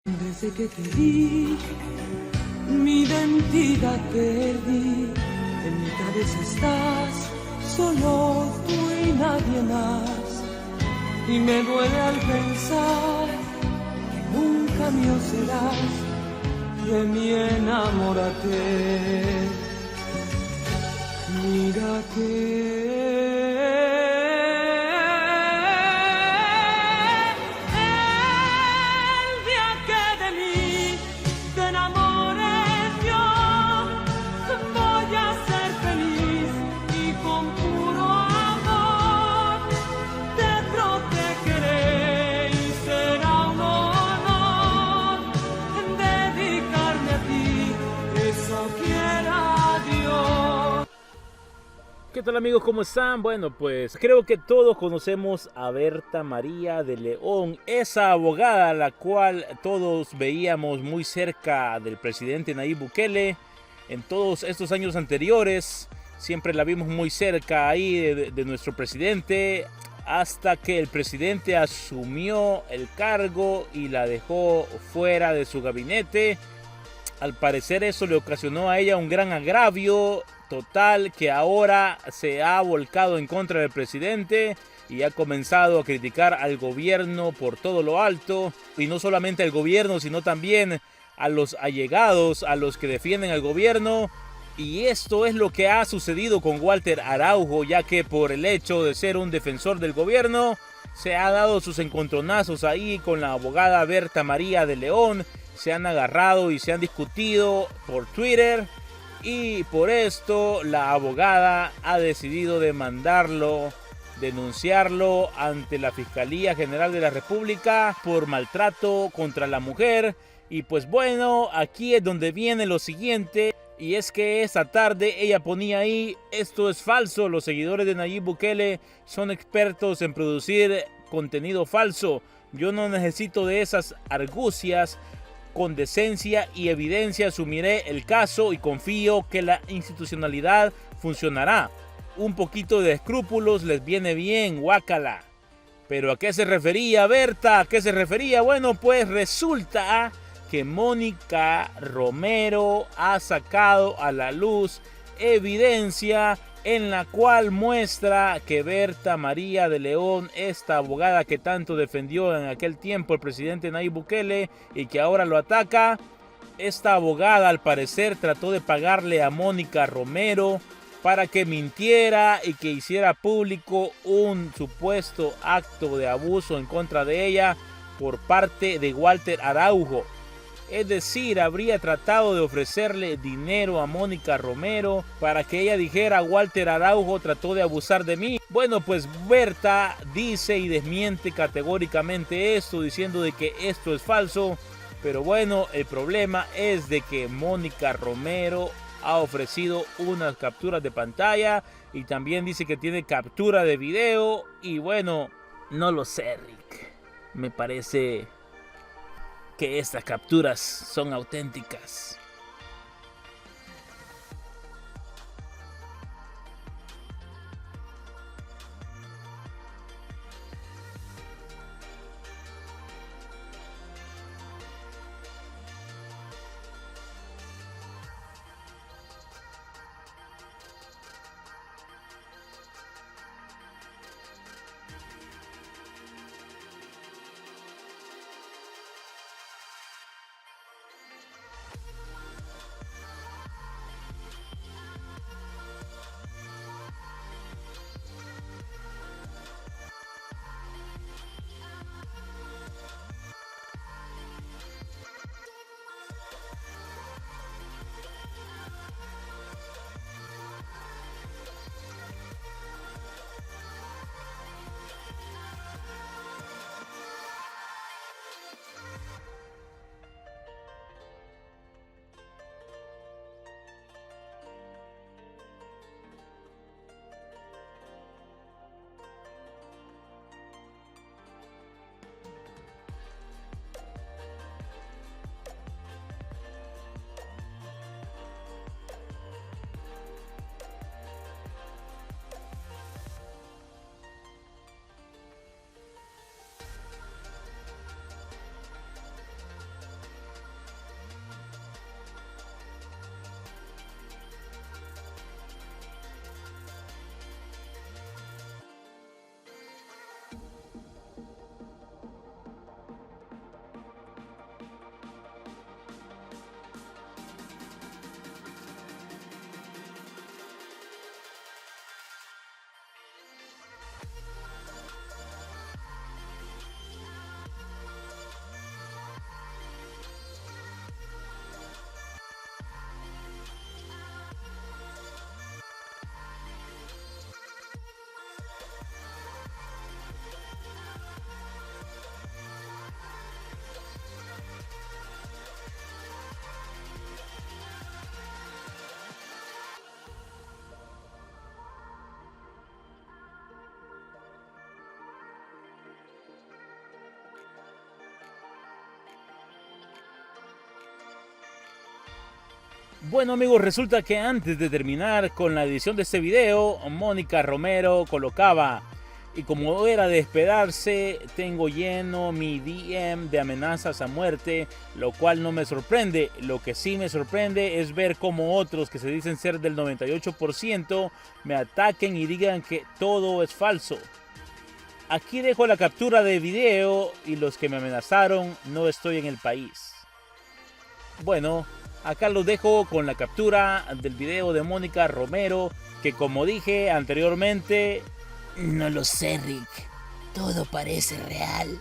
Desde que te vi, mi identidad perdí. En mi cabeza estás, solo tú y nadie más. Y me duele al pensar que nunca mío serás. De mí enamórate. Mira que ¿qué tal amigos? ¿Cómo están? Bueno, pues creo que todos conocemos a Berta María de León, esa abogada a la cual todos veíamos muy cerca del presidente Nayib Bukele en todos estos años anteriores. Siempre la vimos muy cerca ahí de nuestro presidente, hasta que el presidente asumió el cargo y la dejó fuera de su gabinete. Al parecer eso le ocasionó a ella un gran agravio total, que ahora se ha volcado en contra del presidente y ha comenzado a criticar al gobierno por todo lo alto. Y no solamente al gobierno, sino también a los allegados, a los que defienden al gobierno. Y esto es lo que ha sucedido con Walter Araujo, ya que por el hecho de ser un defensor del gobierno, se ha dado sus encontronazos ahí con la abogada Berta María de León. Se han agarrado y se han discutido por Twitter. Y por esto la abogada ha decidido demandarlo, denunciarlo ante la Fiscalía General de la República por maltrato contra la mujer. Y pues bueno, aquí es donde viene lo siguiente. Y es que esta tarde ella ponía ahí: esto es falso, los seguidores de Nayib Bukele son expertos en producir contenido falso. Yo no necesito de esas argucias. Con decencia y evidencia asumiré el caso y confío que la institucionalidad funcionará. Un poquito de escrúpulos les viene bien, guácala. ¿Pero a qué se refería Berta? ¿A qué se refería? Bueno, pues resulta que Mónica Romero ha sacado a la luz evidencia en la cual muestra que Berta María de León, esta abogada que tanto defendió en aquel tiempo el presidente Nayib Bukele y que ahora lo ataca, esta abogada al parecer trató de pagarle a Mónica Romero para que mintiera y que hiciera público un supuesto acto de abuso en contra de ella por parte de Walter Araujo. Es decir, habría tratado de ofrecerle dinero a Mónica Romero para que ella dijera: Walter Araujo trató de abusar de mí. Bueno, pues Berta dice y desmiente categóricamente esto, diciendo de que esto es falso. Pero bueno, el problema es de que Mónica Romero ha ofrecido unas capturas de pantalla y también dice que tiene captura de video. Y bueno, no lo sé, Rick. Me parece que estas capturas son auténticas. Bueno amigos, resulta que antes de terminar con la edición de este video, Mónica Romero colocaba: y como era de esperarse, tengo lleno mi DM de amenazas a muerte, lo cual no me sorprende. Lo que sí me sorprende es ver cómo otros que se dicen ser del 98% me ataquen y digan que todo es falso. Aquí dejo la captura de video y los que me amenazaron, no estoy en el país. Bueno, acá los dejo con la captura del video de Mónica Romero, que como dije anteriormente, no lo sé, Rick. Todo parece real.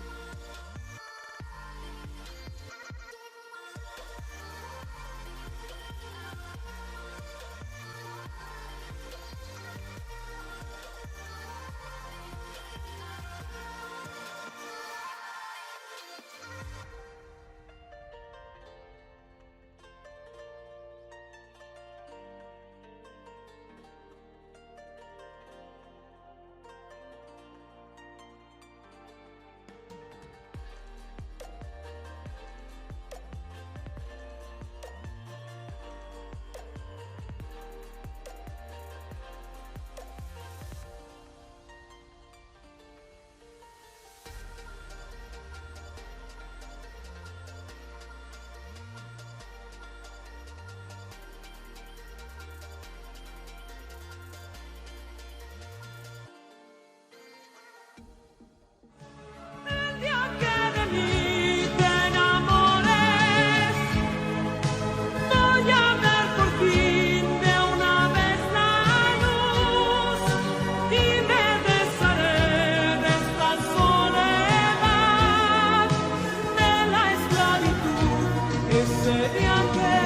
Ese día que